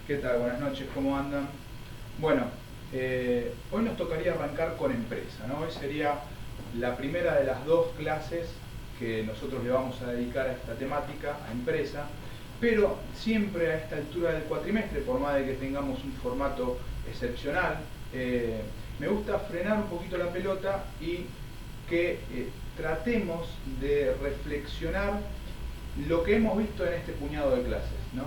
¿Qué tal? Buenas noches, ¿cómo andan? Bueno, hoy nos tocaría arrancar con empresa, ¿no? Hoy sería la primera de las dos clases que nosotros le vamos a dedicar a esta temática, a empresa, pero siempre a esta altura del cuatrimestre, por más de que tengamos un formato excepcional, me gusta frenar un poquito la pelota y que tratemos de reflexionar lo que hemos visto en este puñado de clases, ¿no?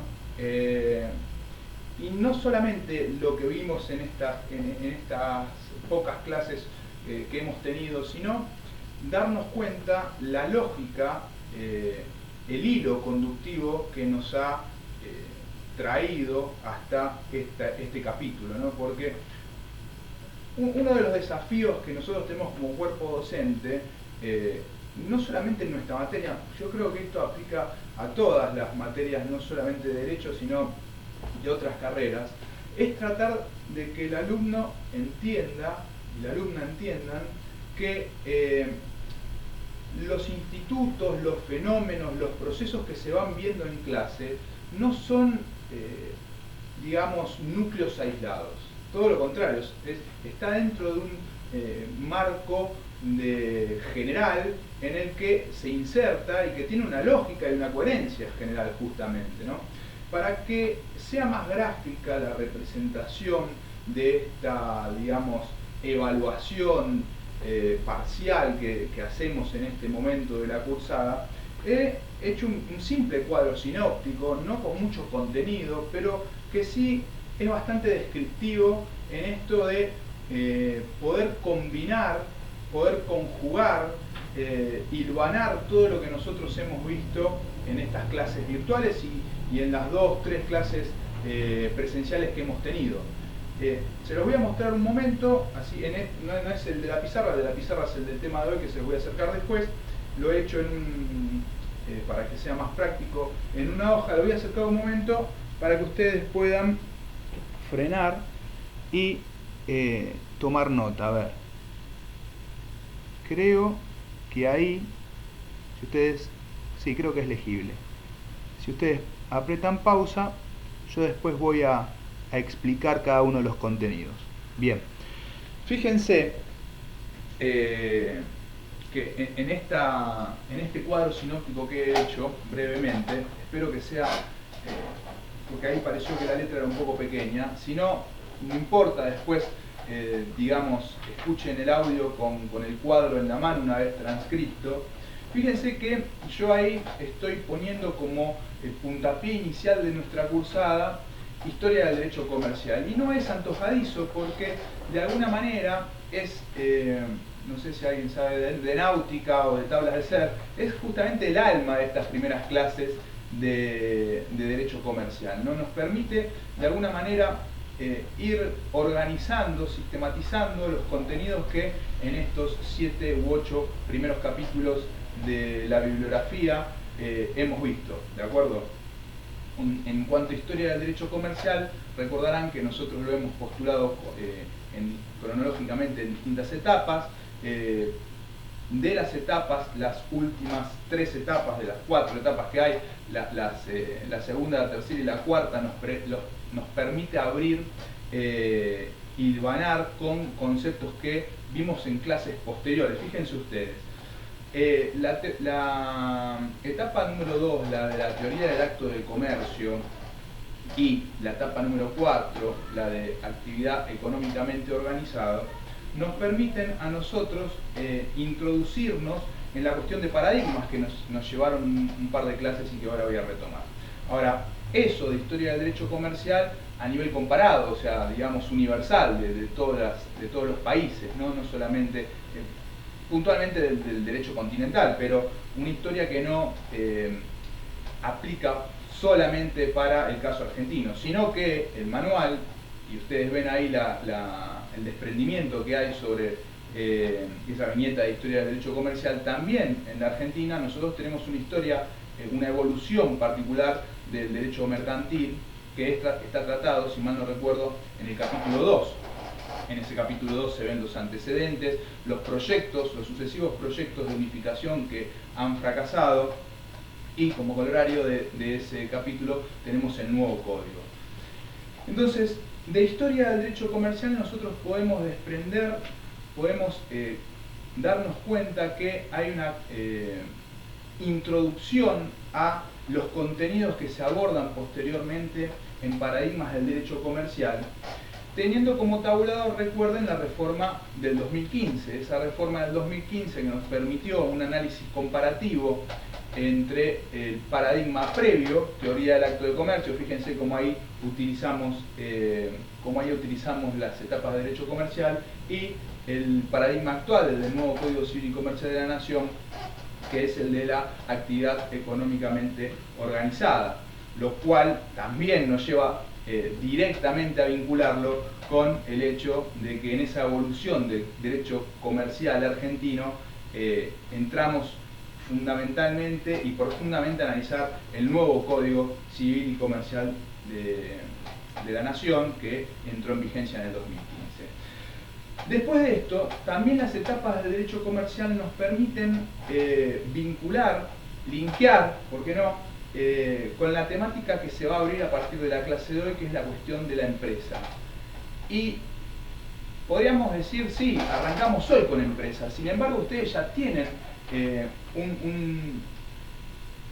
Y no solamente lo que vimos en estas pocas clases que hemos tenido, sino darnos cuenta la lógica, el hilo conductivo que nos ha traído hasta este capítulo, ¿no? Porque uno de los desafíos que nosotros tenemos como cuerpo docente, no solamente en nuestra materia, yo creo que esto aplica a todas las materias, no solamente de derecho, sino de otras carreras, es tratar de que el alumno entienda y la alumna entiendan que los institutos, los fenómenos, los procesos que se van viendo en clase no son, digamos, núcleos aislados. Todo lo contrario, está dentro de un marco general en el que se inserta y que tiene una lógica y una coherencia general justamente, ¿no? Para que sea más gráfica la representación de esta, digamos, evaluación parcial que hacemos en este momento de la cursada, he hecho un simple cuadro sinóptico, no con mucho contenido, pero que sí es bastante descriptivo en esto de poder combinar, poder conjugar, hilvanar todo lo que nosotros hemos visto en estas clases virtuales y en las 2-3 clases presenciales que hemos tenido. Se los voy a mostrar un momento, así no es el de la pizarra es el del tema de hoy que se los voy a acercar después. Lo he hecho para que sea más práctico, en una hoja. Lo voy a acercar un momento para que ustedes puedan frenar y tomar nota. A ver, creo que ahí, si ustedes, sí, creo que es legible. Si ustedes apretan pausa, yo después voy a explicar cada uno de los contenidos. Bien, fíjense que en este cuadro sinóptico que he hecho brevemente, espero que sea, porque ahí pareció que la letra era un poco pequeña, si no, no importa, después, digamos, escuchen el audio con el cuadro en la mano una vez transcrito. Fíjense que yo ahí estoy poniendo como el puntapié inicial de nuestra cursada Historia del Derecho Comercial. Y no es antojadizo porque de alguna manera es, no sé si alguien sabe de náutica o de tablas de ser, es justamente el alma de estas primeras clases de Derecho Comercial, ¿no? Nos permite de alguna manera ir organizando, sistematizando los contenidos que en estos 7 u 8 primeros capítulos de la bibliografía hemos visto, ¿de acuerdo? En cuanto a historia del derecho comercial, recordarán que nosotros lo hemos postulado cronológicamente en distintas etapas. De las etapas, las últimas 3 etapas, de las 4 etapas que hay, la segunda, la tercera y la cuarta nos permite abrir y hilvanar con conceptos que vimos en clases posteriores. Fíjense ustedes. La etapa número 2, la de la teoría del acto del comercio, y la etapa número 4, la de actividad económicamente organizada, nos permiten a nosotros introducirnos en la cuestión de paradigmas que nos llevaron un par de clases y que ahora voy a retomar. Ahora, eso de historia del derecho comercial a nivel comparado, o sea, digamos universal, de todos los países, no solamente puntualmente del derecho continental, pero una historia que no aplica solamente para el caso argentino, sino que el manual, y ustedes ven ahí el desprendimiento que hay sobre esa viñeta de historia del derecho comercial, también en la Argentina nosotros tenemos una historia, una evolución particular del derecho mercantil que está tratado, si mal no recuerdo, en el capítulo 2. En ese capítulo 2 se ven los antecedentes, los sucesivos proyectos de unificación que han fracasado, y como corolario de ese capítulo tenemos el nuevo código. Entonces, de historia del derecho comercial nosotros podemos desprender, podemos darnos cuenta que hay una introducción a los contenidos que se abordan posteriormente en paradigmas del derecho comercial, teniendo como tabulador, recuerden, la reforma del 2015, esa reforma del 2015 que nos permitió un análisis comparativo entre el paradigma previo, teoría del acto de comercio, fíjense cómo ahí utilizamos las etapas de derecho comercial, y el paradigma actual, el del nuevo Código Civil y Comercial de la Nación, que es el de la actividad económicamente organizada, lo cual también nos lleva directamente a vincularlo con el hecho de que en esa evolución del derecho comercial argentino entramos fundamentalmente y profundamente a analizar el nuevo Código Civil y Comercial de la Nación, que entró en vigencia en el 2015. Después de esto, también las etapas del derecho comercial nos permiten vincular, linkear, ¿por qué no?, con la temática que se va a abrir a partir de la clase de hoy, que es la cuestión de la empresa. Y podríamos decir, sí, arrancamos hoy con empresas, sin embargo ustedes ya tienen un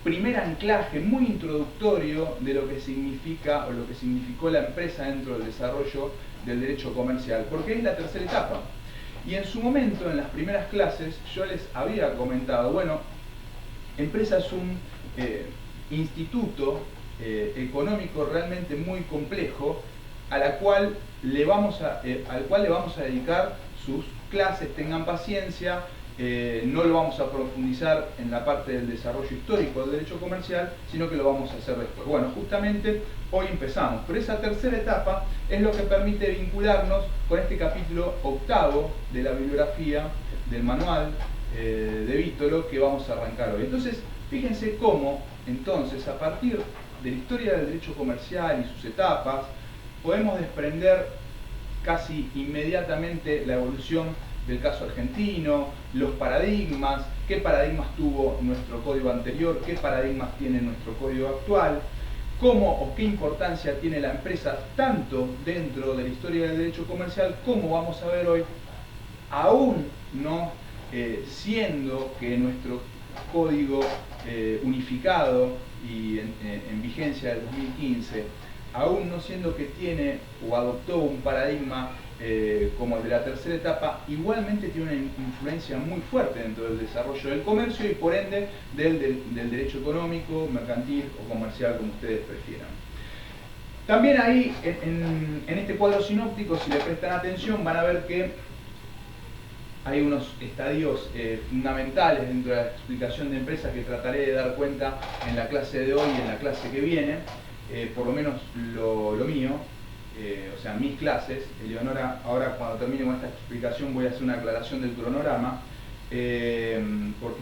primer anclaje muy introductorio de lo que significa o lo que significó la empresa dentro del desarrollo del derecho comercial, porque es la tercera etapa. Y en su momento, en las primeras clases, yo les había comentado, bueno, empresa es un instituto económico realmente muy complejo, al cual le vamos a dedicar sus clases, tengan paciencia. No lo vamos a profundizar en la parte del desarrollo histórico del derecho comercial, sino que lo vamos a hacer después. Bueno, justamente hoy empezamos, pero esa tercera etapa es lo que permite vincularnos con este capítulo octavo de la bibliografía del manual de Vítolo, que vamos a arrancar hoy. Entonces, fíjense cómo, entonces, a partir de la historia del derecho comercial y sus etapas, podemos desprender casi inmediatamente la evolución del caso argentino, los paradigmas, qué paradigmas tuvo nuestro código anterior, qué paradigmas tiene nuestro código actual, cómo o qué importancia tiene la empresa tanto dentro de la historia del derecho comercial, como vamos a ver hoy, aún no siendo que nuestro código unificado y en vigencia del 2015, aún no siendo que tiene o adoptó un paradigma como el de la tercera etapa, igualmente tiene una influencia muy fuerte dentro del desarrollo del comercio y por ende del derecho económico, mercantil o comercial, como ustedes prefieran. También ahí, en este cuadro sinóptico, si le prestan atención, van a ver que hay unos estadios fundamentales dentro de la explicación de empresas que trataré de dar cuenta en la clase de hoy y en la clase que viene, por lo menos lo mío. O sea, mis clases. Eleonora, ahora cuando termine con esta explicación voy a hacer una aclaración del cronograma, porque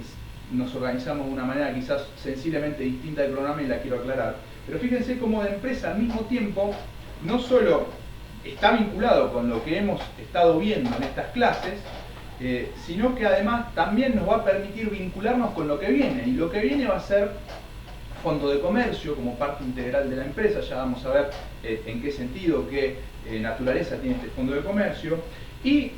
nos organizamos de una manera quizás sensiblemente distinta del cronograma y la quiero aclarar. Pero fíjense cómo de empresa al mismo tiempo no solo está vinculado con lo que hemos estado viendo en estas clases, sino que además también nos va a permitir vincularnos con lo que viene. Y lo que viene va a ser fondo de comercio como parte integral de la empresa. Ya vamos a ver en qué sentido, qué naturaleza tiene este fondo de comercio, y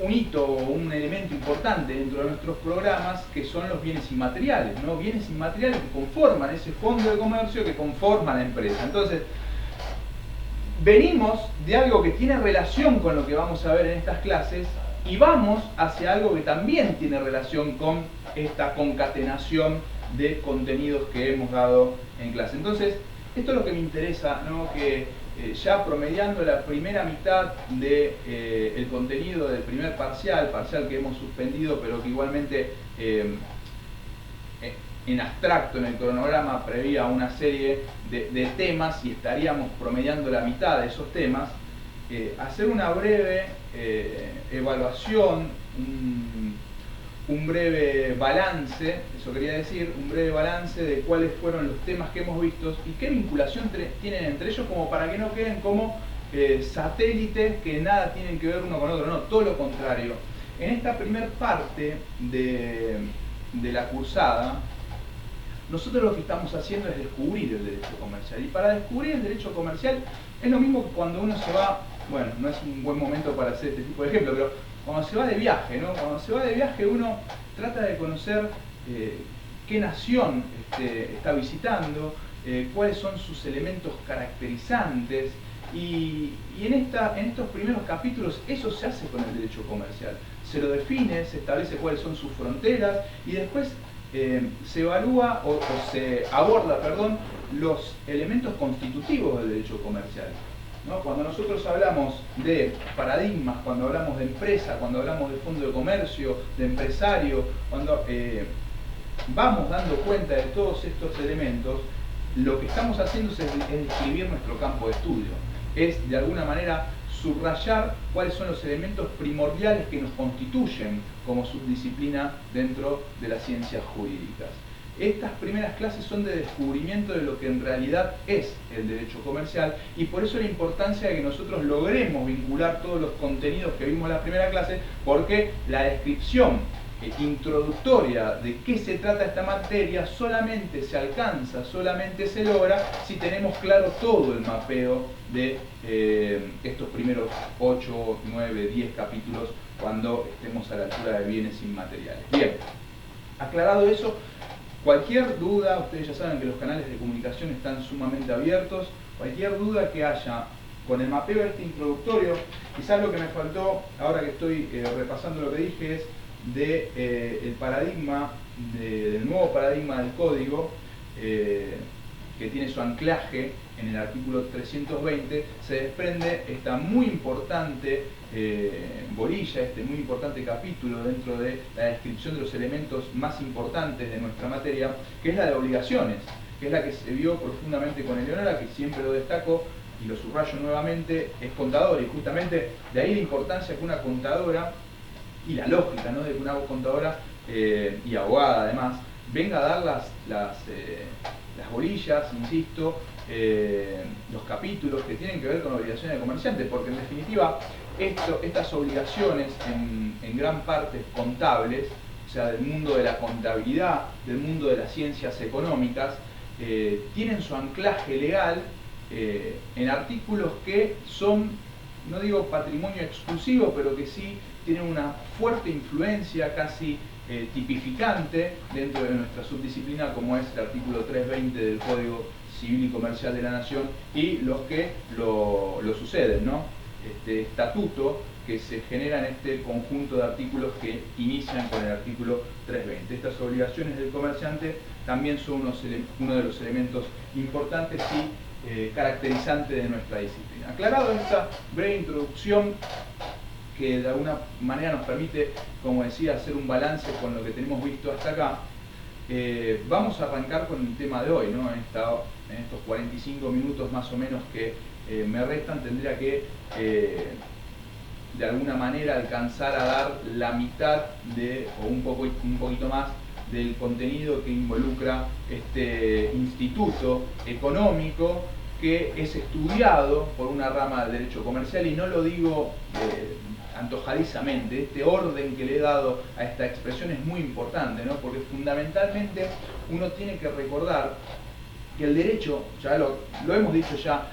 un hito, un elemento importante dentro de nuestros programas, que son los bienes inmateriales, ¿no? Bienes inmateriales que conforman ese fondo de comercio, que conforma la empresa. Entonces, venimos de algo que tiene relación con lo que vamos a ver en estas clases y vamos hacia algo que también tiene relación con esta concatenación de contenidos que hemos dado en clase. Entonces, esto es lo que me interesa, ¿no? Que ya promediando la primera mitad del contenido del primer parcial que hemos suspendido, pero que igualmente en abstracto en el cronograma prevía una serie de temas y estaríamos promediando la mitad de esos temas, hacer una breve evaluación, un breve balance, eso quería decir, un breve balance de cuáles fueron los temas que hemos visto y qué vinculación tienen entre ellos, como para que no queden como satélites que nada tienen que ver uno con otro, no, todo lo contrario. En esta primer parte de la cursada nosotros lo que estamos haciendo es descubrir el derecho comercial. Y para descubrir el derecho comercial es lo mismo que cuando uno se va, bueno, no es un buen momento para hacer este tipo de ejemplo, pero cuando se va de viaje, ¿no? Cuando se va de viaje uno trata de conocer qué nación está visitando, cuáles son sus elementos caracterizantes, y en estos primeros capítulos eso se hace con el derecho comercial. Se lo define, se establece cuáles son sus fronteras y después se evalúa o se aborda, perdón, los elementos constitutivos del derecho comercial, ¿no? Cuando nosotros hablamos de paradigmas, cuando hablamos de empresa, cuando hablamos de fondo de comercio, de empresario, cuando vamos dando cuenta de todos estos elementos, lo que estamos haciendo es describir nuestro campo de estudio, es de alguna manera subrayar cuáles son los elementos primordiales que nos constituyen como subdisciplina dentro de las ciencias jurídicas. Estas primeras clases son de descubrimiento de lo que en realidad es el derecho comercial, y por eso la importancia de que nosotros logremos vincular todos los contenidos que vimos en la primera clase, porque la descripción introductoria de qué se trata esta materia solamente se alcanza, solamente se logra si tenemos claro todo el mapeo de estos primeros 8, 9, 10 capítulos cuando estemos a la altura de bienes inmateriales. Bien, aclarado eso, cualquier duda, ustedes ya saben que los canales de comunicación están sumamente abiertos, cualquier duda que haya con el mapeo introductorio, quizás lo que me faltó, ahora que estoy repasando lo que dije, es el paradigma, del nuevo paradigma del código, que tiene su anclaje en el artículo 320, se desprende esta muy importante bolilla, este muy importante capítulo dentro de la descripción de los elementos más importantes de nuestra materia, que es la de obligaciones, que es la que se vio profundamente con Eleonora, que siempre lo destaco y lo subrayo nuevamente, es contadora, y justamente de ahí la importancia que una contadora, y la lógica, ¿no?, de que una contadora y abogada además venga a dar las bolillas, insisto, los capítulos que tienen que ver con obligaciones de comerciantes, porque en definitiva estas obligaciones en gran parte contables, o sea, del mundo de la contabilidad, del mundo de las ciencias económicas, tienen su anclaje legal en artículos que son, no digo patrimonio exclusivo, pero que sí tienen una fuerte influencia casi tipificante dentro de nuestra subdisciplina, como es el artículo 320 del Código Civil y Comercial de la Nación y los que lo suceden, ¿no? Este estatuto que se genera en este conjunto de artículos que inician con el artículo 320. Estas obligaciones del comerciante también son uno de los elementos importantes y caracterizantes de nuestra disciplina. Aclarado esta breve introducción, que de alguna manera nos permite, como decía, hacer un balance con lo que tenemos visto hasta acá, vamos a arrancar con el tema de hoy, ¿no? En estos 45 minutos más o menos que me restan, tendría que de alguna manera alcanzar a dar la mitad o un poquito más del contenido que involucra este instituto económico que es estudiado por una rama del derecho comercial, y no lo digo antojadizamente. Este orden que le he dado a esta expresión es muy importante, ¿no? Porque fundamentalmente uno tiene que recordar que el derecho, ya lo hemos dicho ya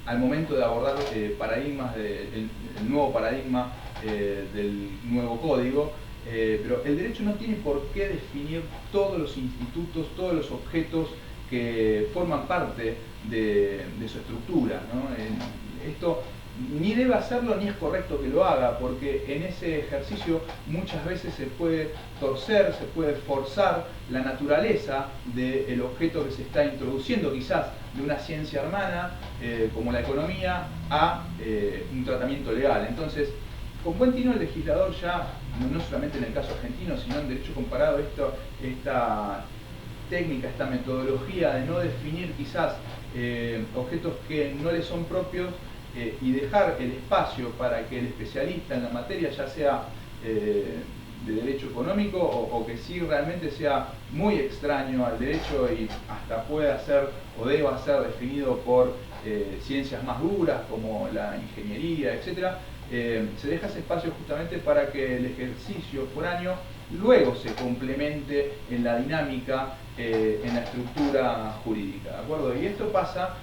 al momento de abordar paradigmas el nuevo paradigma del nuevo código, pero el derecho no tiene por qué definir todos los institutos, todos los objetos que forman parte de su estructura, ¿no? Esto ni debe hacerlo ni es correcto que lo haga, porque en ese ejercicio muchas veces se puede torcer, se puede forzar la naturaleza del objeto que se está introduciendo, quizás de una ciencia hermana como la economía, a un tratamiento legal. Entonces, con buen tino el legislador ya, no solamente en el caso argentino, sino en derecho comparado, esta técnica, esta metodología de no definir quizás objetos que no le son propios, y dejar el espacio para que el especialista en la materia, ya sea de derecho económico o que sí realmente sea muy extraño al derecho y hasta pueda ser o deba ser definido por ciencias más duras como la ingeniería, etc., se deja ese espacio justamente para que el ejercicio foráneo luego se complemente en la dinámica, en la estructura jurídica, ¿de acuerdo? Y esto pasa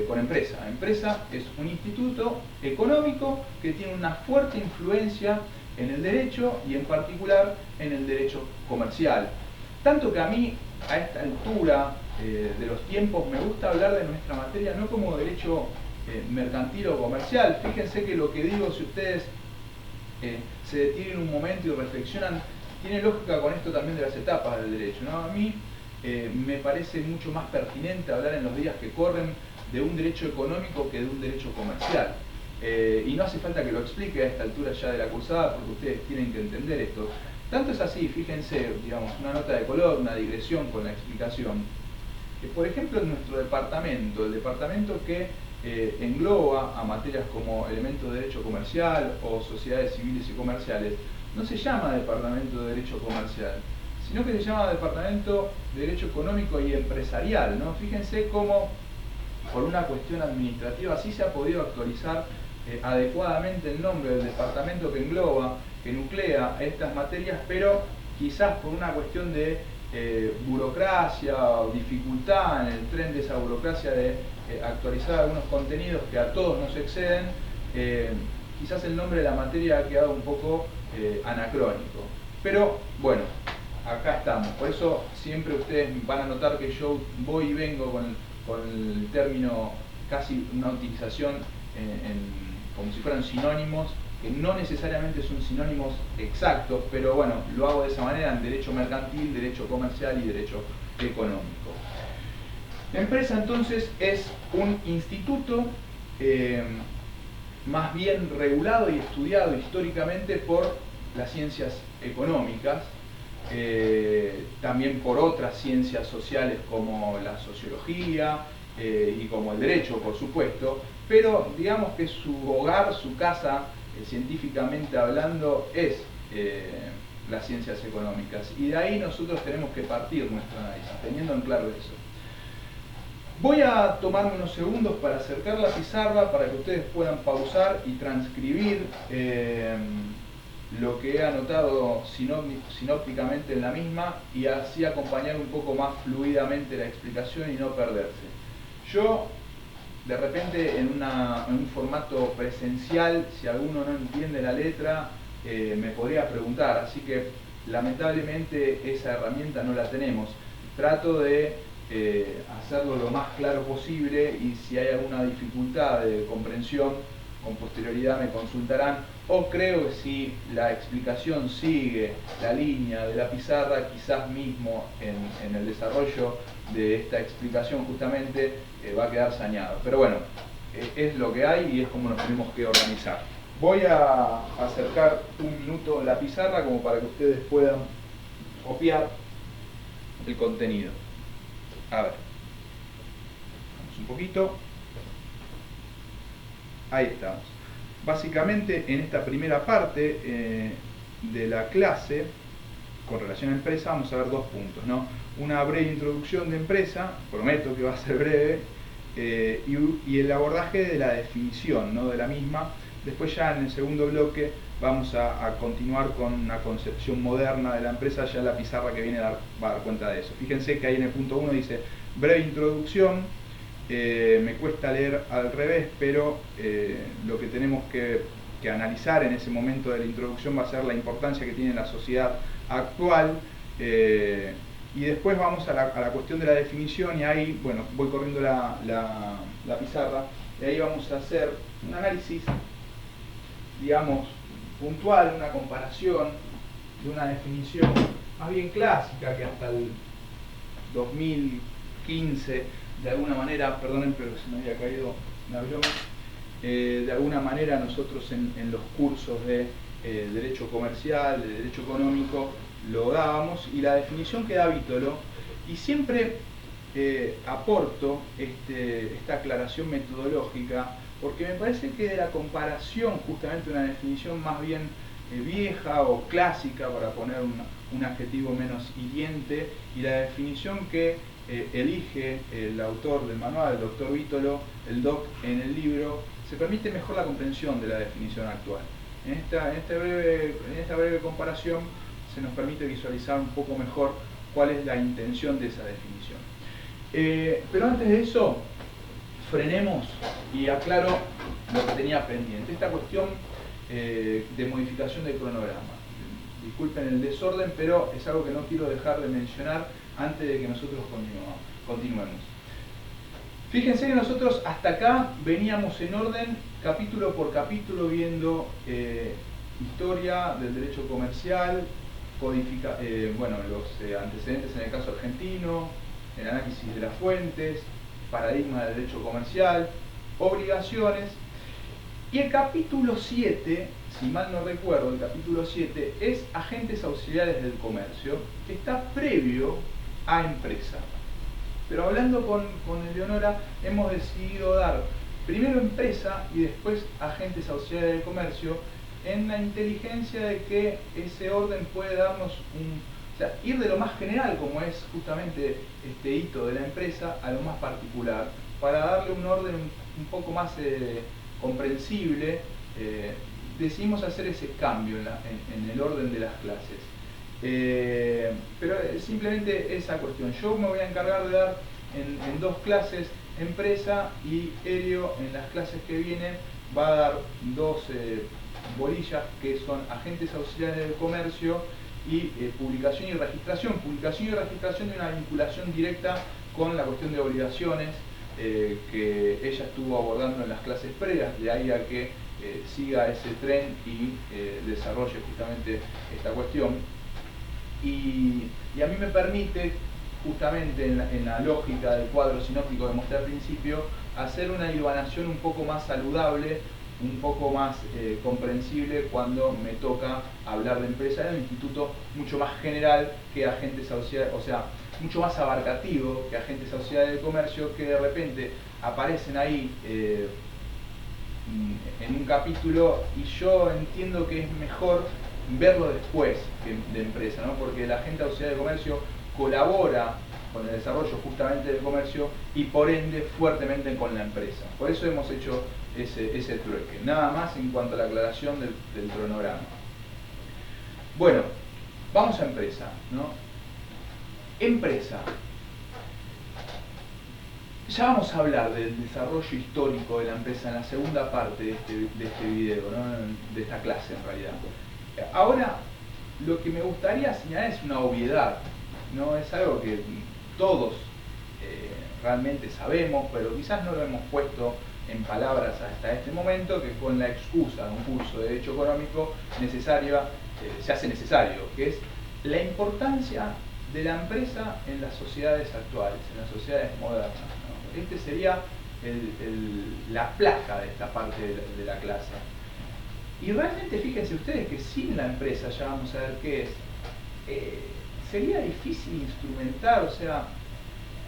con empresa. Empresa es un instituto económico que tiene una fuerte influencia en el derecho y en particular en el derecho comercial. Tanto que a mí, a esta altura de los tiempos, me gusta hablar de nuestra materia no como derecho mercantil o comercial. Fíjense que lo que digo, si ustedes se detienen un momento y reflexionan, tiene lógica con esto también de las etapas del derecho, ¿no? A mí me parece mucho más pertinente hablar en los días que corren de un derecho económico que de un derecho comercial. Y no hace falta que lo explique a esta altura ya de la cursada, porque ustedes tienen que entender esto. Tanto es así, fíjense, digamos, una nota de color, una digresión con la explicación, que por ejemplo en nuestro departamento, el departamento que engloba a materias como elementos de derecho comercial o sociedades civiles y comerciales, no se llama departamento de derecho comercial, sino que se llama departamento de derecho económico y empresarial, ¿no? Fíjense cómo por una cuestión administrativa sí se ha podido actualizar adecuadamente el nombre del departamento que engloba, que nuclea estas materias, pero quizás por una cuestión de burocracia o dificultad en el tren de esa burocracia de actualizar algunos contenidos que a todos nos exceden, quizás el nombre de la materia ha quedado un poco anacrónico. Pero bueno, acá estamos. Por eso siempre ustedes van a notar que yo voy y vengo con el término, casi una utilización como si fueran sinónimos, que no necesariamente son sinónimos exactos, pero bueno, lo hago de esa manera en derecho mercantil, derecho comercial y derecho económico. La empresa entonces es un instituto más bien regulado y estudiado históricamente por las ciencias económicas, también por otras ciencias sociales como la sociología y como el derecho, por supuesto, pero digamos que su hogar, su casa, científicamente hablando, es las ciencias económicas, y de ahí nosotros tenemos que partir nuestro análisis, teniendo en claro eso. Voy a tomarme unos segundos para acercar la pizarra para que ustedes puedan pausar y transcribir lo que he anotado sinópticamente en la misma, y así acompañar un poco más fluidamente la explicación y no perderse. Yo, de repente, en un formato presencial, si alguno no entiende la letra, me podría preguntar, así que lamentablemente esa herramienta no la tenemos. Trato de hacerlo lo más claro posible, y si hay alguna dificultad de comprensión, con posterioridad me consultarán, o creo que si la explicación sigue la línea de la pizarra, quizás mismo en el desarrollo de esta explicación justamente va a quedar sañado. Pero bueno, es lo que hay y es como nos tenemos que organizar. Voy a acercar un minuto la pizarra como para que ustedes puedan copiar el contenido. A ver, vamos un poquito. Ahí estamos. Básicamente en esta primera parte de la clase, con relación a empresa, vamos a ver dos puntos, ¿no? Una breve introducción de empresa, prometo que va a ser breve, y el abordaje de la definición, ¿no?, de la misma. Después ya en el segundo bloque vamos a continuar con una concepción moderna de la empresa, ya la pizarra que viene va a dar cuenta de eso. Fíjense que ahí en el punto 1 dice breve introducción. Me cuesta leer al revés, pero lo que tenemos que analizar en ese momento de la introducción va a ser la importancia que tiene la sociedad actual, y después vamos a la cuestión de la definición, y ahí, bueno, voy corriendo la pizarra, y ahí vamos a hacer un análisis, digamos, puntual, una comparación de una definición más bien clásica que hasta el 2015, de alguna manera, perdonen, pero se me había caído la broma, de alguna manera nosotros en los cursos de derecho comercial, de derecho económico, lo dábamos, y la definición que da Vítolo, y siempre aporto esta aclaración metodológica, porque me parece que de la comparación, justamente una definición más bien vieja o clásica, para poner un adjetivo menos hiriente, y la definición que elige el autor del manual, el doctor Vítolo, el doc, en el libro, se permite mejor la comprensión de la definición actual. En esta breve comparación se se nos permite visualizar un poco mejor cuál es la intención de esa definición. Pero antes de eso, frenemos y aclaro lo que tenía pendiente, esta cuestión de modificación del cronograma. Disculpen el desorden, pero es algo que no quiero dejar de mencionar antes de que nosotros continuemos. Fíjense que nosotros hasta acá veníamos en orden, capítulo por capítulo, viendo historia del derecho comercial, los antecedentes en el caso argentino, el análisis de las fuentes, paradigma del derecho comercial, obligaciones. Y el capítulo 7, si mal no recuerdo, el capítulo 7 es agentes auxiliares del comercio, que está previo a empresa. Pero hablando con Eleonora, hemos decidido dar primero empresa y después agentes auxiliares del comercio, en la inteligencia de que ese orden puede darnos ir de lo más general, como es justamente este hito de la empresa, a lo más particular, para darle un orden un poco más comprensible. Decidimos hacer ese cambio en el orden de las clases. Pero simplemente esa cuestión. Yo me voy a encargar de dar en 2 clases empresa, y Elio en las clases que vienen va a dar 2 bolillas que son agentes auxiliares del comercio y publicación y registración. Publicación y registración de una vinculación directa con la cuestión de obligaciones que ella estuvo abordando en las clases previas, de ahí a que siga ese tren y desarrolle justamente esta cuestión. Y a mí me permite, justamente en la lógica del cuadro sinóptico que mostré al principio, hacer una hilvanación un poco más saludable, un poco más comprensible cuando me toca hablar de empresa en un instituto mucho más general que agentes auxiliares, o sea, mucho más abarcativo que agentes auxiliares del comercio, que de repente aparecen ahí en un capítulo, y yo entiendo que es mejor verlo después de empresa, ¿no? Porque el agente auxiliar de comercio colabora con el desarrollo justamente del comercio y por ende fuertemente con la empresa. Por eso hemos hecho ese trueque. Nada más en cuanto a la aclaración del cronograma. Bueno, vamos a empresa, ¿no? Empresa. Ya vamos a hablar del desarrollo histórico de la empresa en la segunda parte de este video, ¿no? De esta clase en realidad. Ahora, lo que me gustaría señalar es una obviedad, ¿no? Es algo que todos realmente sabemos, pero quizás no lo hemos puesto en palabras hasta este momento, que con la excusa de un curso de Derecho Económico se hace necesario, que es la importancia de la empresa en las sociedades actuales, en las sociedades modernas, ¿no? Este sería la placa de esta parte de la clase. Y realmente fíjense ustedes que sin la empresa, ya vamos a ver qué es, sería difícil instrumentar, o sea,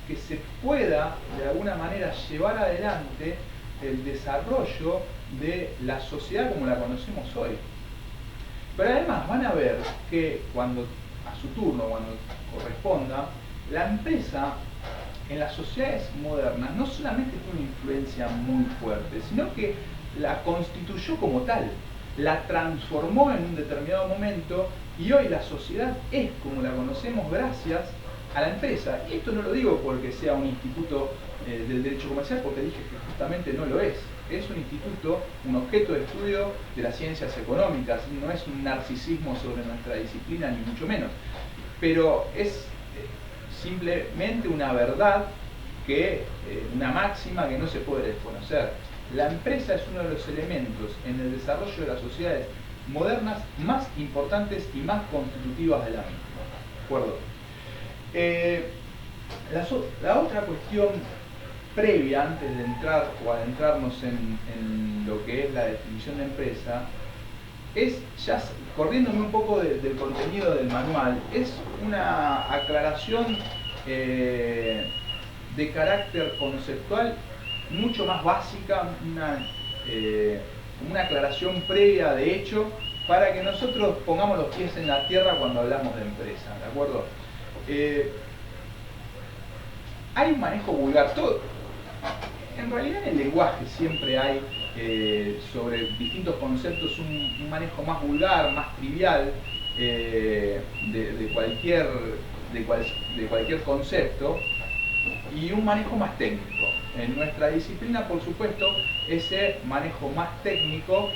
que se pueda de alguna manera llevar adelante el desarrollo de la sociedad como la conocemos hoy. Pero además van a ver que cuando, a su turno, cuando corresponda, la empresa en las sociedades modernas no solamente tiene una influencia muy fuerte, sino que la constituyó como tal, la transformó en un determinado momento, y hoy la sociedad es como la conocemos gracias a la empresa. Y esto no lo digo porque sea un instituto del derecho comercial, porque dije que justamente no lo es. Es un instituto, un objeto de estudio de las ciencias económicas, no es un narcisismo sobre nuestra disciplina, ni mucho menos. Pero es simplemente una verdad, una máxima que no se puede desconocer. La empresa es uno de los elementos en el desarrollo de las sociedades modernas más importantes y más constitutivas de la misma. ¿De acuerdo? La otra cuestión previa, antes de entrar o adentrarnos en lo que es la definición de empresa, es, ya corriéndome un poco del contenido del manual, es una aclaración de carácter conceptual mucho más básica, una aclaración previa de hecho, para que nosotros pongamos los pies en la tierra cuando hablamos de empresa, ¿de acuerdo? Hay un manejo vulgar, en realidad en el lenguaje siempre hay sobre distintos conceptos un manejo más vulgar, más trivial, de cualquier concepto y un manejo más técnico. En nuestra disciplina, por supuesto, ese manejo más técnico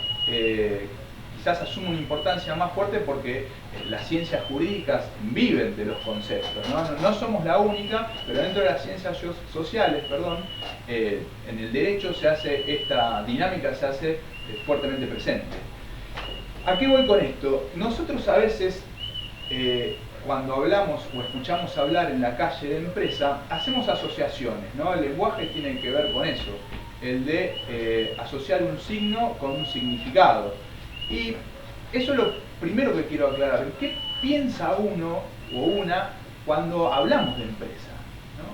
quizás asume una importancia más fuerte porque las ciencias jurídicas viven de los conceptos, ¿no? No somos la única, pero dentro de las ciencias sociales, en el derecho esta dinámica se hace fuertemente presente. ¿A qué voy con esto? Nosotros a veces, cuando hablamos o escuchamos hablar en la calle de empresa, hacemos asociaciones, ¿no? El lenguaje tiene que ver con eso, el de asociar un signo con un significado. Y eso es lo primero que quiero aclarar. ¿Qué piensa uno o una cuando hablamos de empresa, ¿no?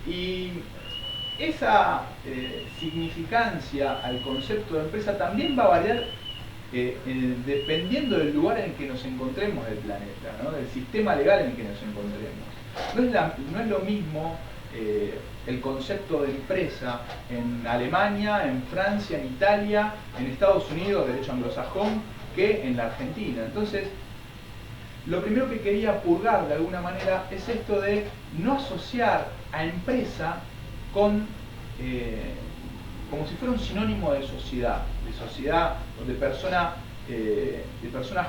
Y esa significancia al concepto de empresa también va a variar dependiendo del lugar en que nos encontremos del planeta, ¿no? Del sistema legal en el que nos encontremos. No es lo mismo el concepto de empresa en Alemania, en Francia, en Italia, en Estados Unidos, derecho anglosajón, que en la Argentina. Entonces, lo primero que quería purgar de alguna manera es esto de no asociar a empresa con como si fuera un sinónimo de sociedad o de persona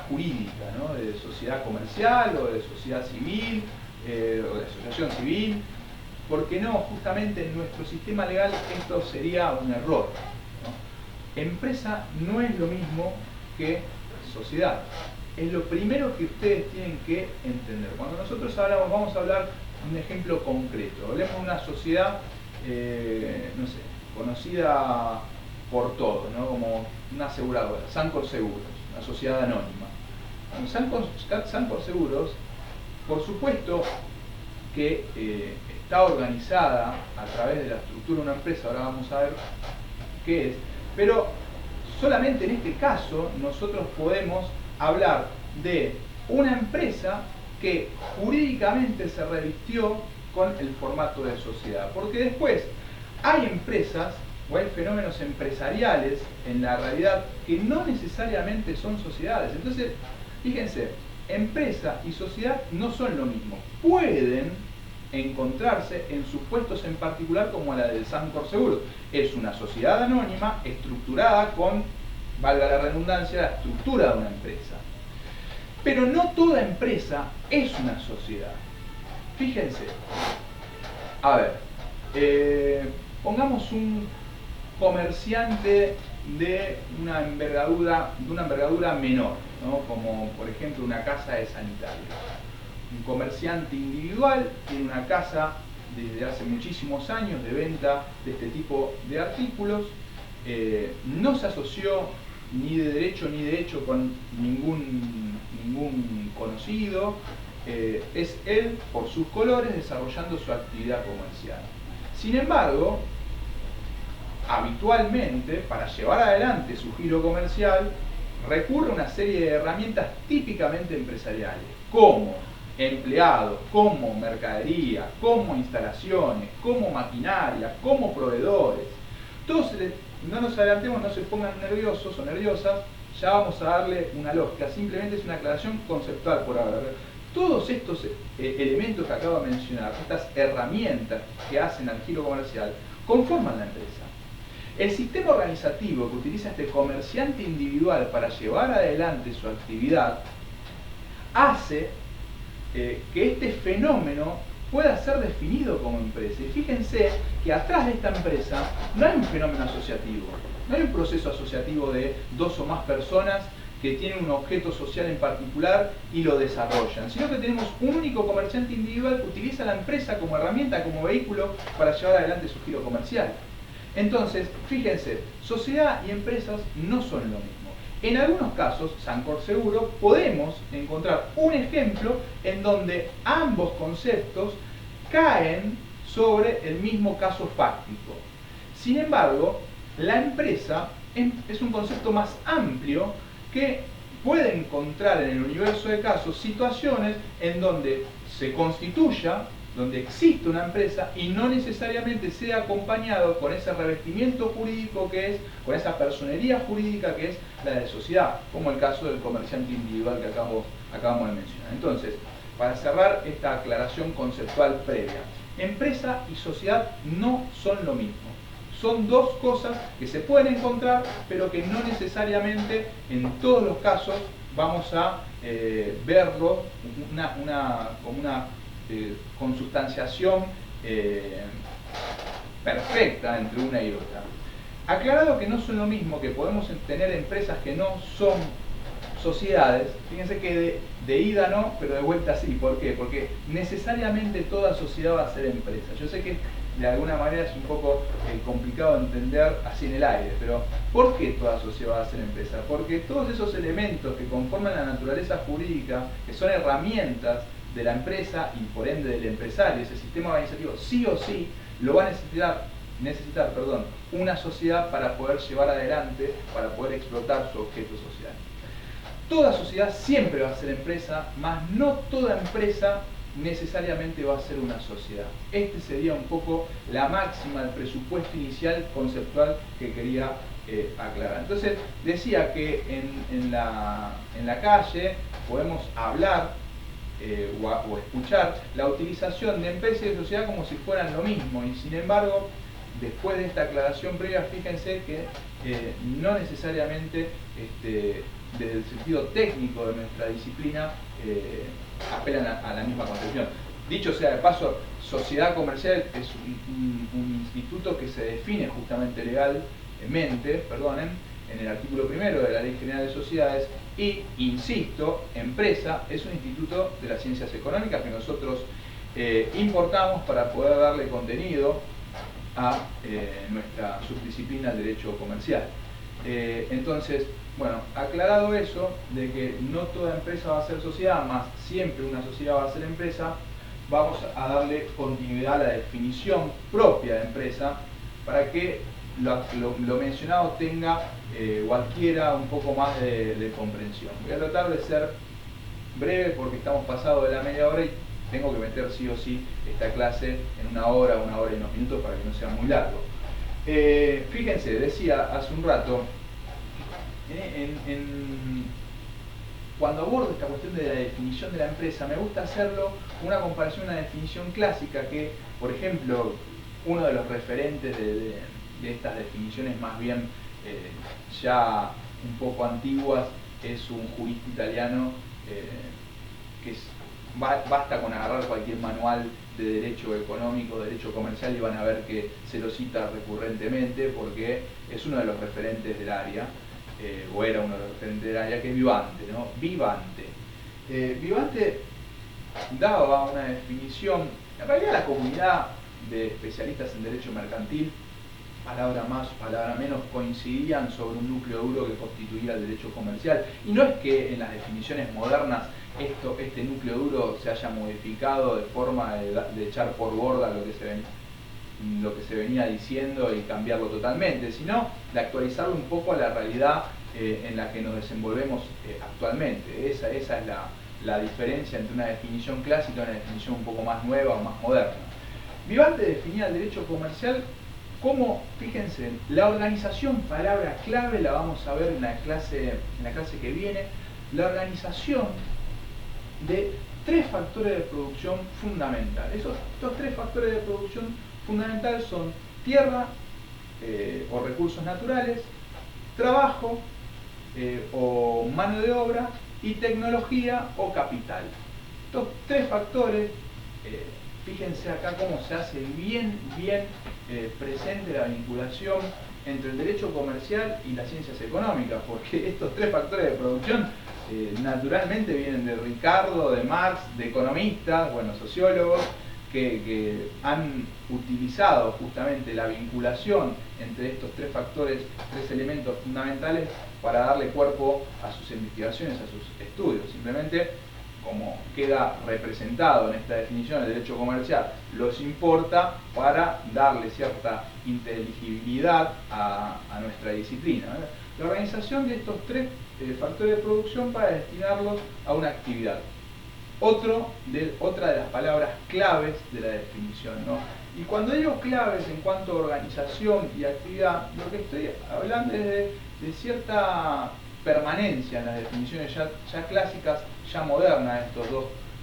jurídica, ¿no? De sociedad comercial o de sociedad civil o de asociación civil, porque no, justamente en nuestro sistema legal esto sería un error, ¿no? Empresa no es lo mismo que sociedad. Es lo primero que ustedes tienen que entender. Cuando nosotros hablamos, vamos a hablar de un ejemplo concreto. Hablemos de una sociedad, no sé, conocida por todos, ¿no? Como una aseguradora, Sancor Seguros, una sociedad anónima. Sancor Seguros, por supuesto que está organizada a través de la estructura de una empresa, ahora vamos a ver qué es, pero solamente en este caso nosotros podemos hablar de una empresa que jurídicamente se revistió con el formato de sociedad, porque después hay empresas o hay fenómenos empresariales en la realidad que no necesariamente son sociedades. Entonces, fíjense, empresa y sociedad no son lo mismo. Pueden encontrarse en supuestos en particular como la del Sancor Seguros. Es una sociedad anónima estructurada con, valga la redundancia, la estructura de una empresa. Pero no toda empresa es una sociedad. Fíjense, a ver, pongamos un comerciante de una envergadura menor, ¿no? Como por ejemplo una casa de sanitarios. Un comerciante individual tiene una casa desde hace muchísimos años de venta de este tipo de artículos, no se asoció ni de derecho ni de hecho con ningún conocido, es él por sus colores desarrollando su actividad comercial. Sin embargo, habitualmente para llevar adelante su giro comercial recurre a una serie de herramientas típicamente empresariales, como empleados, como mercadería, como instalaciones, como maquinaria, como proveedores. Todos, no nos adelantemos, no se pongan nerviosos o nerviosas, ya vamos a darle una lógica, simplemente es una aclaración conceptual por ahora. Todos estos elementos que acabo de mencionar, estas herramientas que hacen al giro comercial, conforman la empresa. El sistema organizativo que utiliza este comerciante individual para llevar adelante su actividad hace que este fenómeno pueda ser definido como empresa. Y fíjense que atrás de esta empresa no hay un fenómeno asociativo, no hay un proceso asociativo de dos o más personas que tienen un objeto social en particular y lo desarrollan, sino que tenemos un único comerciante individual que utiliza la empresa como herramienta, como vehículo para llevar adelante su giro comercial. Entonces, fíjense, sociedad y empresas no son lo mismo. En algunos casos, Sancor Seguro, podemos encontrar un ejemplo en donde ambos conceptos caen sobre el mismo caso fáctico. Sin embargo, la empresa es un concepto más amplio que puede encontrar en el universo de casos situaciones en donde se constituya donde existe una empresa y no necesariamente sea acompañado con ese revestimiento jurídico que es, con esa personería jurídica que es la de sociedad, como el caso del comerciante individual que acabamos de mencionar. Entonces, para cerrar esta aclaración conceptual previa, empresa y sociedad no son lo mismo. Son dos cosas que se pueden encontrar, pero que no necesariamente en todos los casos vamos a verlo como una consubstanciación perfecta entre una y otra. Aclarado que no son lo mismo, que podemos tener empresas que no son sociedades, fíjense que de ida no, pero de vuelta sí. ¿Por qué? Porque necesariamente toda sociedad va a ser empresa. Yo sé que de alguna manera es un poco complicado de entender así en el aire, pero ¿por qué toda sociedad va a ser empresa? Porque todos esos elementos que conforman la naturaleza jurídica, que son herramientas de la empresa y por ende del empresario, ese sistema organizativo, sí o sí lo va a necesitar una sociedad para poder llevar adelante, para poder explotar su objeto social. Toda sociedad siempre va a ser empresa, mas no toda empresa necesariamente va a ser una sociedad. Este sería un poco la máxima, el presupuesto inicial conceptual que quería aclarar. Entonces, decía que en la calle podemos hablar o escuchar la utilización de empresa y de sociedad como si fueran lo mismo, y sin embargo, después de esta aclaración previa, fíjense que no necesariamente desde el sentido técnico de nuestra disciplina apelan a la misma concepción. Dicho sea de paso, sociedad comercial es un instituto que se define justamente legalmente, en el artículo 1 de la Ley General de Sociedades, y, insisto, empresa es un instituto de las ciencias económicas que nosotros importamos para poder darle contenido a nuestra subdisciplina del derecho comercial. Entonces, bueno, aclarado eso, de que no toda empresa va a ser sociedad, más siempre una sociedad va a ser empresa, vamos a darle continuidad a la definición propia de empresa para que lo mencionado tenga o adquiera un poco más de comprensión. Voy a tratar de ser breve porque estamos pasados de la media hora y tengo que meter sí o sí esta clase en una hora y unos minutos para que no sea muy largo. Fíjense, decía hace un rato, cuando abordo esta cuestión de la definición de la empresa, me gusta hacerlo con una comparación, una definición clásica que, por ejemplo, uno de los referentes de estas definiciones más bien ya un poco antiguas es un jurista italiano que basta con agarrar cualquier manual de derecho económico, derecho comercial, y van a ver que se lo cita recurrentemente porque es uno de los referentes del área, o era uno de los referentes del área, que es Vivante, ¿no? Vivante. Vivante daba una definición, en realidad la comunidad de especialistas en derecho mercantil, palabra más, palabra menos, coincidían sobre un núcleo duro que constituía el derecho comercial. Y no es que en las definiciones modernas este núcleo duro se haya modificado de forma de echar por borda lo que se venía diciendo y cambiarlo totalmente, sino de actualizarlo un poco a la realidad en la que nos desenvolvemos actualmente. Esa es la diferencia entre una definición clásica y una definición un poco más nueva o más moderna. Vivante definía el derecho comercial como, fíjense, la organización, palabra clave, la vamos a ver en la clase que viene, la organización de tres factores de producción fundamentales. Estos tres factores de producción fundamentales son tierra o recursos naturales, trabajo o mano de obra, y tecnología o capital. Estos tres factores, fíjense acá cómo se hace bien presente la vinculación entre el derecho comercial y las ciencias económicas, porque estos tres factores de producción naturalmente vienen de Ricardo, de Marx, de economistas, bueno, sociólogos, que han utilizado justamente la vinculación entre estos tres factores, tres elementos fundamentales, para darle cuerpo a sus investigaciones, a sus estudios. Simplemente, como queda representado en esta definición del derecho comercial, los importa para darle cierta inteligibilidad a nuestra disciplina. La organización de estos tres factores de producción para destinarlos a una actividad. otra de las palabras claves de la definición, ¿no? Y cuando digo claves en cuanto a organización y actividad, lo que estoy hablando es de cierta permanencia en las definiciones ya clásicas, ya modernas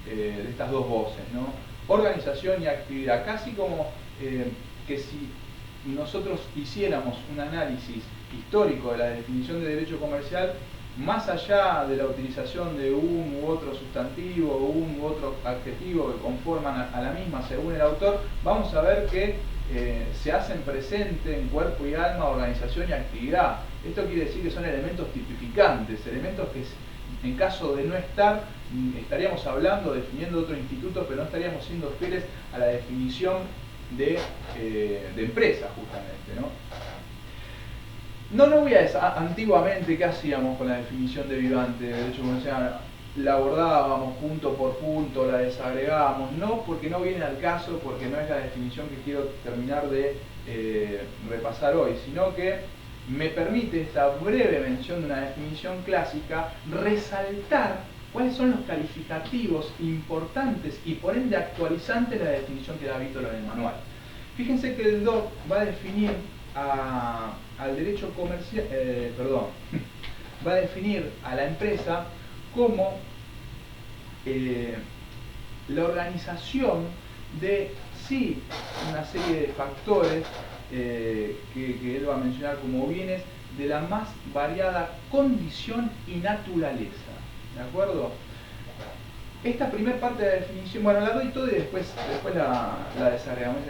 de estas dos voces, ¿no? Organización y actividad, casi como que si nosotros hiciéramos un análisis histórico de la definición de derecho comercial, más allá de la utilización de un u otro sustantivo o un u otro adjetivo que conforman a la misma según el autor, vamos a ver que se hacen presente en cuerpo y alma, organización y actividad. Esto quiere decir que son elementos tipificantes, elementos que en caso de no estar, estaríamos hablando, definiendo otro instituto, pero no estaríamos siendo fieles a la definición de empresa, justamente, ¿no? No voy a antiguamente, ¿qué hacíamos con la definición de Vivante de derecho comercial? La abordábamos punto por punto, la desagregábamos, no porque no viene al caso, porque no es la definición que quiero terminar de repasar hoy, sino que me permite esta breve mención de una definición clásica resaltar cuáles son los calificativos importantes y por ende actualizantes de la definición que da Vítor en el manual. Fíjense que el DOC va a definir al derecho comercial, va a definir a la empresa como la organización de sí una serie de factores que él va a mencionar como bienes de la más variada condición y naturaleza, ¿de acuerdo? Esta primera parte de la definición, bueno, la doy todo y después la desagregamos.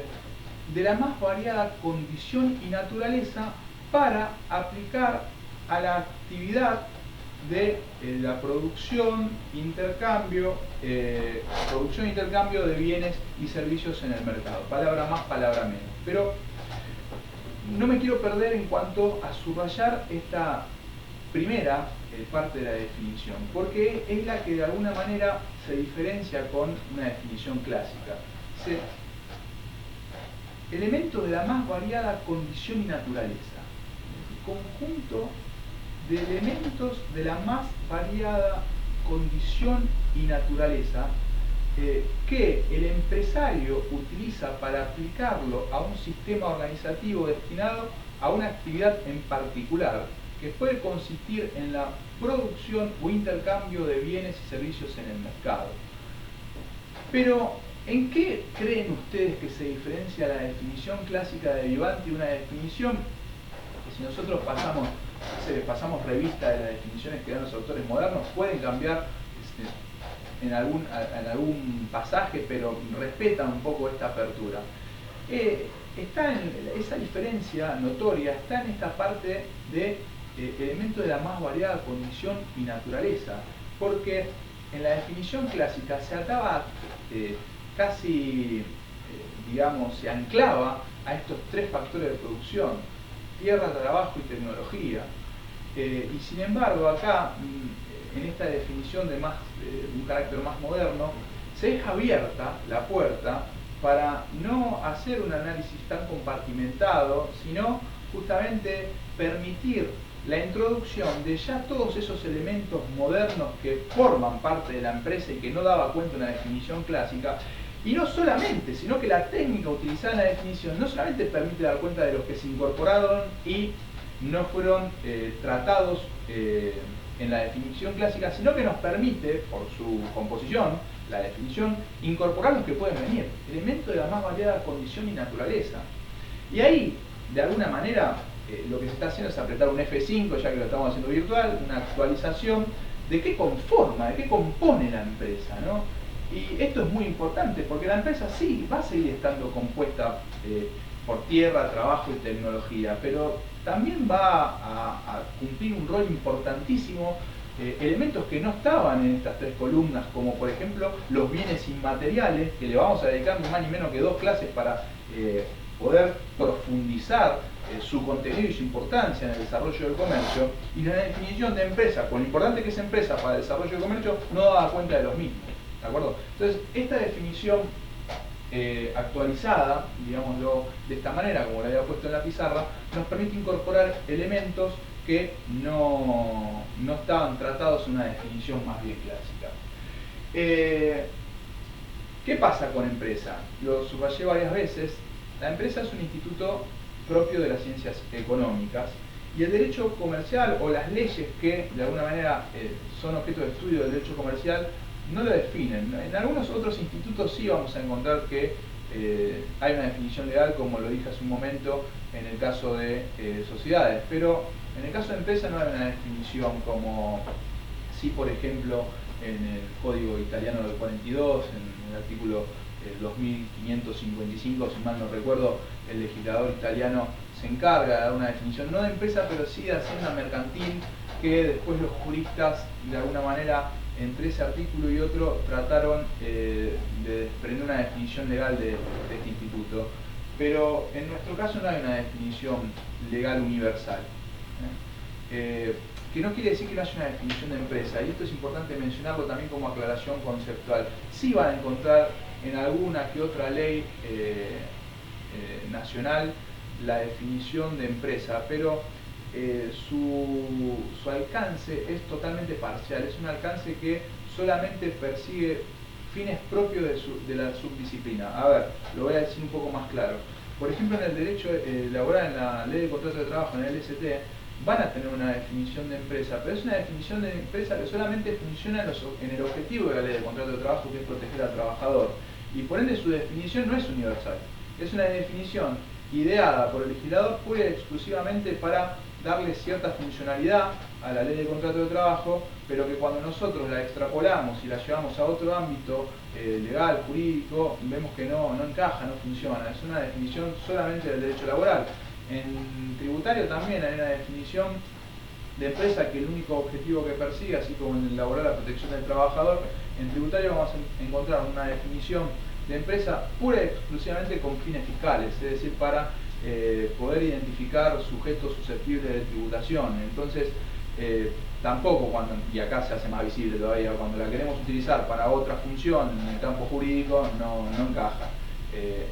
De la más variada condición y naturaleza para aplicar a la actividad de la producción, intercambio de bienes y servicios en el mercado. Palabra más, palabra menos. Pero no me quiero perder en cuanto a subrayar esta primera parte de la definición, porque es la que de alguna manera se diferencia con una definición clásica. Elementos de la más variada condición y naturaleza. Conjunto de elementos de la más variada condición y naturaleza que el empresario utiliza para aplicarlo a un sistema organizativo destinado a una actividad en particular, que puede consistir en la producción o intercambio de bienes y servicios en el mercado. Pero, ¿en qué creen ustedes que se diferencia la definición clásica de Vivante de una definición que, si nosotros pasamos revista de las definiciones que dan los autores modernos, pueden cambiar en algún pasaje, pero respetan un poco esta apertura? Esa diferencia notoria está en esta parte de elementos de la más variada condición y naturaleza, porque en la definición clásica se ataba digamos, se anclaba a estos tres factores de producción: tierra, trabajo y tecnología. Y sin embargo, acá, en esta definición de un carácter más moderno, se deja abierta la puerta para no hacer un análisis tan compartimentado, sino justamente permitir la introducción de ya todos esos elementos modernos que forman parte de la empresa y que no daba cuenta de una definición clásica. Y no solamente, sino que la técnica utilizada en la definición no solamente permite dar cuenta de los que se incorporaron y no fueron tratados en la definición clásica, sino que nos permite, por su composición, la definición, incorporar los que pueden venir, elementos de la más variada condición y naturaleza. Y ahí, de alguna manera, lo que se está haciendo es apretar un F5, ya que lo estamos haciendo virtual, una actualización de qué conforma, de qué compone la empresa, ¿no? Y esto es muy importante, porque la empresa sí va a seguir estando compuesta por tierra, trabajo y tecnología, pero también va a cumplir un rol importantísimo, elementos que no estaban en estas tres columnas, como por ejemplo los bienes inmateriales, que le vamos a dedicar ni más ni menos que 2 clases para poder profundizar su contenido y su importancia en el desarrollo del comercio. Y la definición de empresa, con lo importante que es empresa para el desarrollo del comercio, no daba cuenta de los mismos, ¿de acuerdo? Entonces, esta definición actualizada, digámoslo de esta manera, como la había puesto en la pizarra, nos permite incorporar elementos que no estaban tratados en una definición más bien clásica. Eh, ¿Qué pasa con empresa? Lo subrayé varias veces. La empresa es un instituto propio de las ciencias económicas y el derecho comercial o las leyes que de alguna manera son objeto de estudio del derecho comercial no lo definen. En algunos otros institutos sí vamos a encontrar que hay una definición legal, como lo dije hace un momento, en el caso de sociedades, pero en el caso de empresa no hay una definición como sí, por ejemplo, en el Código Italiano del 42, en el artículo 2555, si mal no recuerdo, el legislador italiano se encarga de dar una definición, no de empresa, pero sí de hacienda mercantil, que después los juristas, de alguna manera, entre ese artículo y otro, trataron de desprender una definición legal de este instituto. Pero en nuestro caso no hay una definición legal universal. Que no quiere decir que no haya una definición de empresa, y esto es importante mencionarlo también como aclaración conceptual. Sí van a encontrar en alguna que otra ley nacional la definición de empresa, pero su alcance es totalmente parcial, es un alcance que solamente persigue fines propios de la subdisciplina. A ver, lo voy a decir un poco más claro. Por ejemplo, en el derecho laboral, en la ley de contrato de trabajo, en el LST, van a tener una definición de empresa, pero es una definición de empresa que solamente funciona en el objetivo de la ley de contrato de trabajo, que es proteger al trabajador. Y por ende su definición no es universal. Es una definición ideada por el legislador pura y exclusivamente para darle cierta funcionalidad a la ley de contrato de trabajo, pero que cuando nosotros la extrapolamos y la llevamos a otro ámbito legal, jurídico, vemos que no encaja, no funciona. Es una definición solamente del derecho laboral. En tributario también hay una definición de empresa que el único objetivo que persigue, así como en el laboral la protección del trabajador, en tributario vamos a encontrar una definición de empresa pura y exclusivamente con fines fiscales, es decir, para poder identificar sujetos susceptibles de tributación. Entonces, tampoco cuando, y acá se hace más visible todavía, cuando la queremos utilizar para otra función en el campo jurídico, no encaja.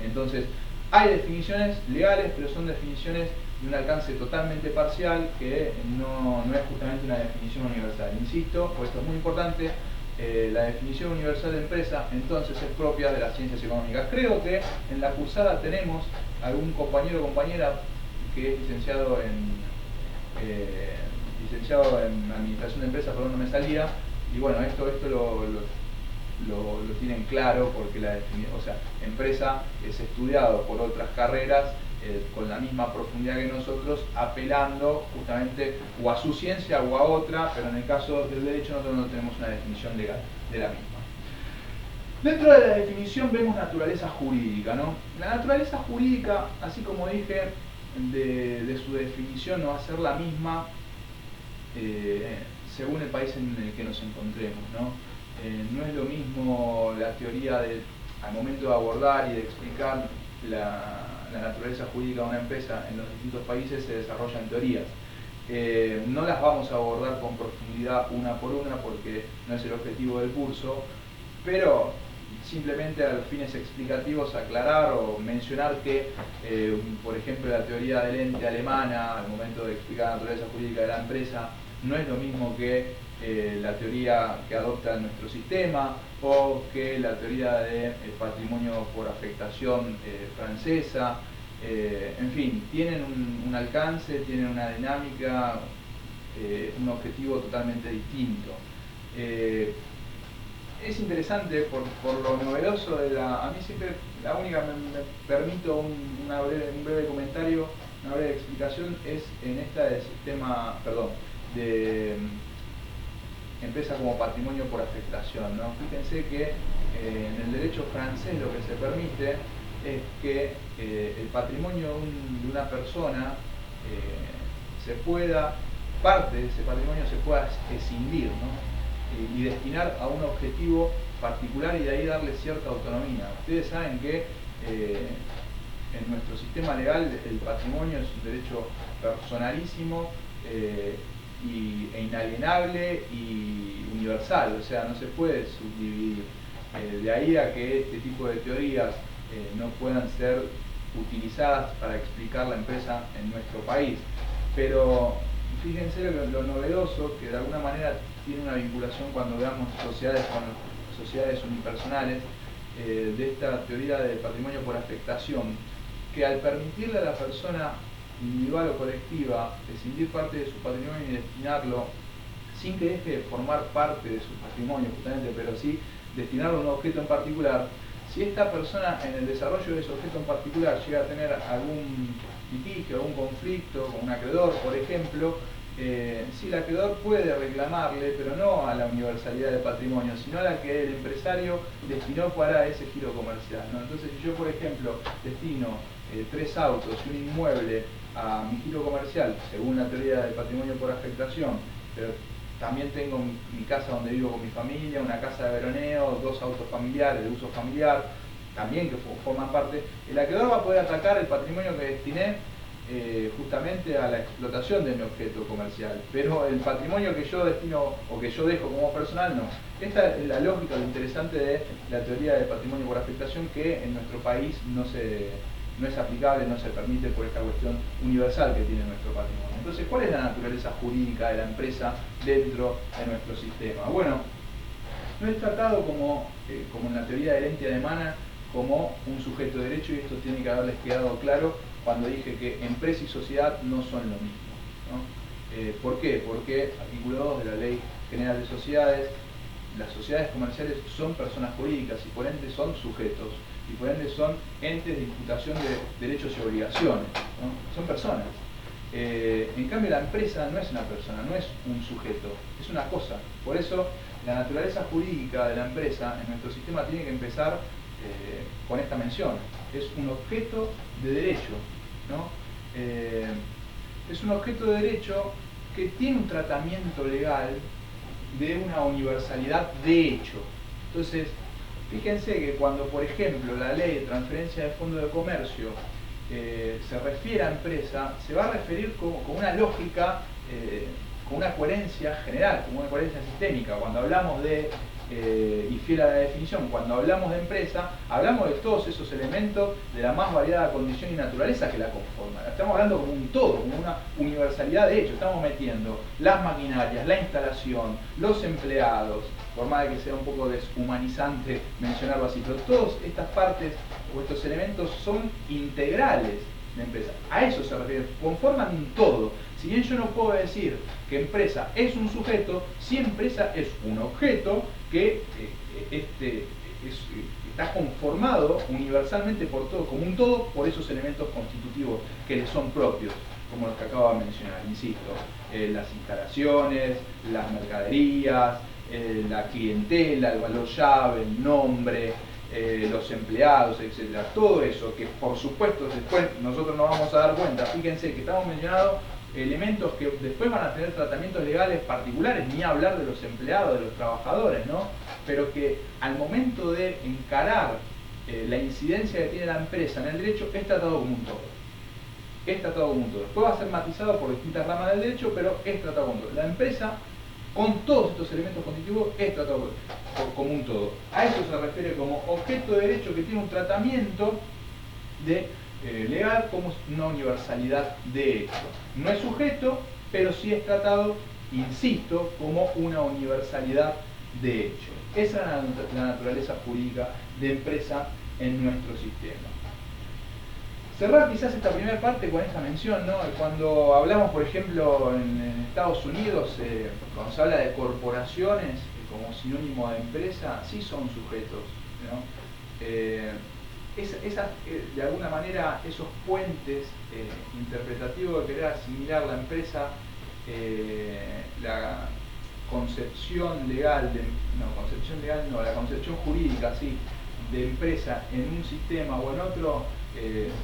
Entonces, hay definiciones legales, pero son definiciones de un alcance totalmente parcial que no es justamente una definición universal. Insisto, pues esto es muy importante, la definición universal de empresa entonces es propia de las ciencias económicas. Creo que en la cursada tenemos algún compañero o compañera que es licenciado en administración de empresas, por donde me salía, y bueno, esto lo tienen claro porque empresa es estudiado por otras carreras con la misma profundidad que nosotros, apelando justamente o a su ciencia o a otra, pero en el caso del derecho nosotros no tenemos una definición legal de la misma. Dentro de la definición vemos naturaleza jurídica, ¿no? La naturaleza jurídica, así como dije, de su definición no va a ser la misma según el país en el que nos encontremos, ¿no? No es lo mismo la teoría al momento de abordar y de explicar la naturaleza jurídica de una empresa en los distintos países se desarrollan teorías. No las vamos a abordar con profundidad una por una porque no es el objetivo del curso, pero simplemente a los fines explicativos aclarar o mencionar que, por ejemplo, la teoría del ente alemana al momento de explicar la naturaleza jurídica de la empresa no es lo mismo que la teoría que adopta nuestro sistema o que la teoría de patrimonio por afectación francesa. En fin, tienen un alcance, tienen una dinámica, un objetivo totalmente distinto. Es interesante por lo novedoso de a mí siempre la única me permito un breve comentario, una breve explicación es en esta del sistema, de empresa como patrimonio por afectación, ¿no? Fíjense que en el derecho francés lo que se permite es que el patrimonio de una persona parte de ese patrimonio se pueda escindir, ¿no? Y destinar a un objetivo particular y de ahí darle cierta autonomía. Ustedes saben que en nuestro sistema legal el patrimonio es un derecho personalísimo e inalienable y universal, o sea, no se puede subdividir. De ahí a que este tipo de teorías no puedan ser utilizadas para explicar la empresa en nuestro país. Pero fíjense lo novedoso que de alguna manera tiene una vinculación cuando veamos sociedades con sociedades unipersonales, de esta teoría del patrimonio por afectación, que al permitirle a la persona individual o colectiva escindir parte de su patrimonio y destinarlo, sin que deje de formar parte de su patrimonio justamente, pero sí destinarlo a un objeto en particular, si esta persona en el desarrollo de ese objeto en particular llega a tener algún litigio, algún conflicto con un acreedor, por ejemplo, sí, el acreedor puede reclamarle, pero no a la universalidad del patrimonio, sino a la que el empresario destinó para ese giro comercial, ¿no? Entonces, si yo, por ejemplo, destino 3 autos y un inmueble a mi giro comercial, según la teoría del patrimonio por afectación, pero también tengo mi casa donde vivo con mi familia, una casa de veraneo, 2 autos familiares de uso familiar, también que forman parte, el acreedor va a poder atacar el patrimonio que destiné justamente a la explotación de mi objeto comercial, pero el patrimonio que yo destino o que yo dejo como personal no. Esta es la lógica, lo interesante de la teoría del patrimonio por afectación, que en nuestro país no es aplicable, no se permite por esta cuestión universal que tiene nuestro patrimonio. Entonces, ¿cuál es la naturaleza jurídica de la empresa dentro de nuestro sistema? Bueno, no es tratado como en la teoría del ente de Mana, como un sujeto de derecho, y esto tiene que haberles quedado claro cuando dije que empresa y sociedad no son lo mismo, ¿no? ¿Por qué? Porque artículo 2 de la Ley General de Sociedades, las sociedades comerciales son personas jurídicas y por ende son sujetos, y por ende son entes de imputación de derechos y obligaciones, ¿no? Son personas. En cambio, la empresa no es una persona, no es un sujeto, es una cosa. Por eso, la naturaleza jurídica de la empresa en nuestro sistema tiene que empezar con esta mención. Es un objeto de derecho, ¿no? Es un objeto de derecho que tiene un tratamiento legal de una universalidad de hecho. Entonces, fíjense que cuando, por ejemplo, la ley de transferencia de fondos de comercio se refiere a empresa, se va a referir con una lógica, con una coherencia general, con una coherencia sistémica. Cuando hablamos de, y fiel a la definición, cuando hablamos de empresa, hablamos de todos esos elementos de la más variada condición y naturaleza que la conforman. Estamos hablando como un todo, como una universalidad de hecho. Estamos metiendo las maquinarias, la instalación, los empleados, por más de que sea un poco deshumanizante mencionarlo así, pero todas estas partes o estos elementos son integrales de empresa. A eso se refiere, conforman un todo. Si bien yo no puedo decir que empresa es un sujeto, si empresa es un objeto que está conformado universalmente por todo, como un todo, por esos elementos constitutivos que le son propios, como los que acabo de mencionar, insisto, las instalaciones, las mercaderías, la clientela, el valor llave, el nombre, los empleados, etcétera. Todo eso que por supuesto después nosotros nos vamos a dar cuenta. Fíjense que estamos mencionando elementos que después van a tener tratamientos legales particulares, ni hablar de los empleados, de los trabajadores, ¿no? Pero que al momento de encarar la incidencia que tiene la empresa en el derecho, es tratado como un todo. Es tratado como un todo. Después va a ser matizado por distintas ramas del derecho, pero es tratado como un todo. La empresa, con todos estos elementos constitutivos, es tratado como un todo. A eso se refiere como objeto de derecho que tiene un tratamiento legal como una universalidad de hecho. No es sujeto, pero sí es tratado, insisto, como una universalidad de hecho. Esa es la naturaleza jurídica de empresa en nuestro sistema. Cerrar quizás esta primera parte con esta mención, ¿no? Cuando hablamos, por ejemplo, en Estados Unidos, cuando se habla de corporaciones como sinónimo de empresa, sí son sujetos, ¿no? De alguna manera, esos puentes interpretativos de querer asimilar la empresa, la concepción legal, la concepción jurídica, sí, de empresa en un sistema o en otro,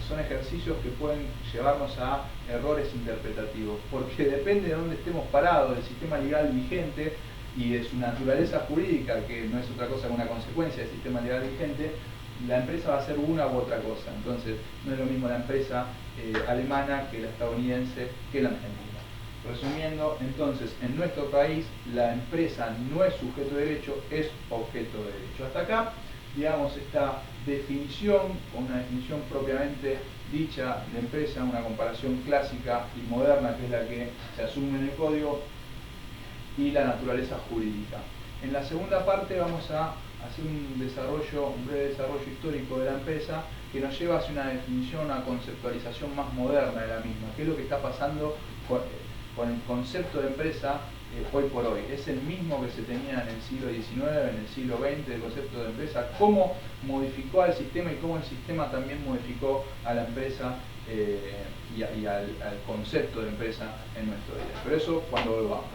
son ejercicios que pueden llevarnos a errores interpretativos, porque depende de dónde estemos parados, del sistema legal vigente y de su naturaleza jurídica, que no es otra cosa que una consecuencia del sistema legal vigente, la empresa va a ser una u otra cosa. Entonces, no es lo mismo la empresa alemana que la estadounidense que la argentina. Resumiendo, entonces, en nuestro país la empresa no es sujeto de derecho, es objeto de derecho. Hasta acá, digamos, esta definición, una definición propiamente dicha de empresa, una comparación clásica y moderna, que es la que se asume en el código, y la naturaleza jurídica. En la segunda parte vamos a hacer un breve desarrollo histórico de la empresa que nos lleva hacia una definición, una conceptualización más moderna de la misma. ¿Qué es lo que está pasando con el concepto de empresa hoy por hoy? ¿Es el mismo que se tenía en el siglo XIX, en el siglo XX, el concepto de empresa? ¿Cómo modificó al sistema y cómo el sistema también modificó a la empresa y al concepto de empresa en nuestro día? Pero eso cuando volvamos.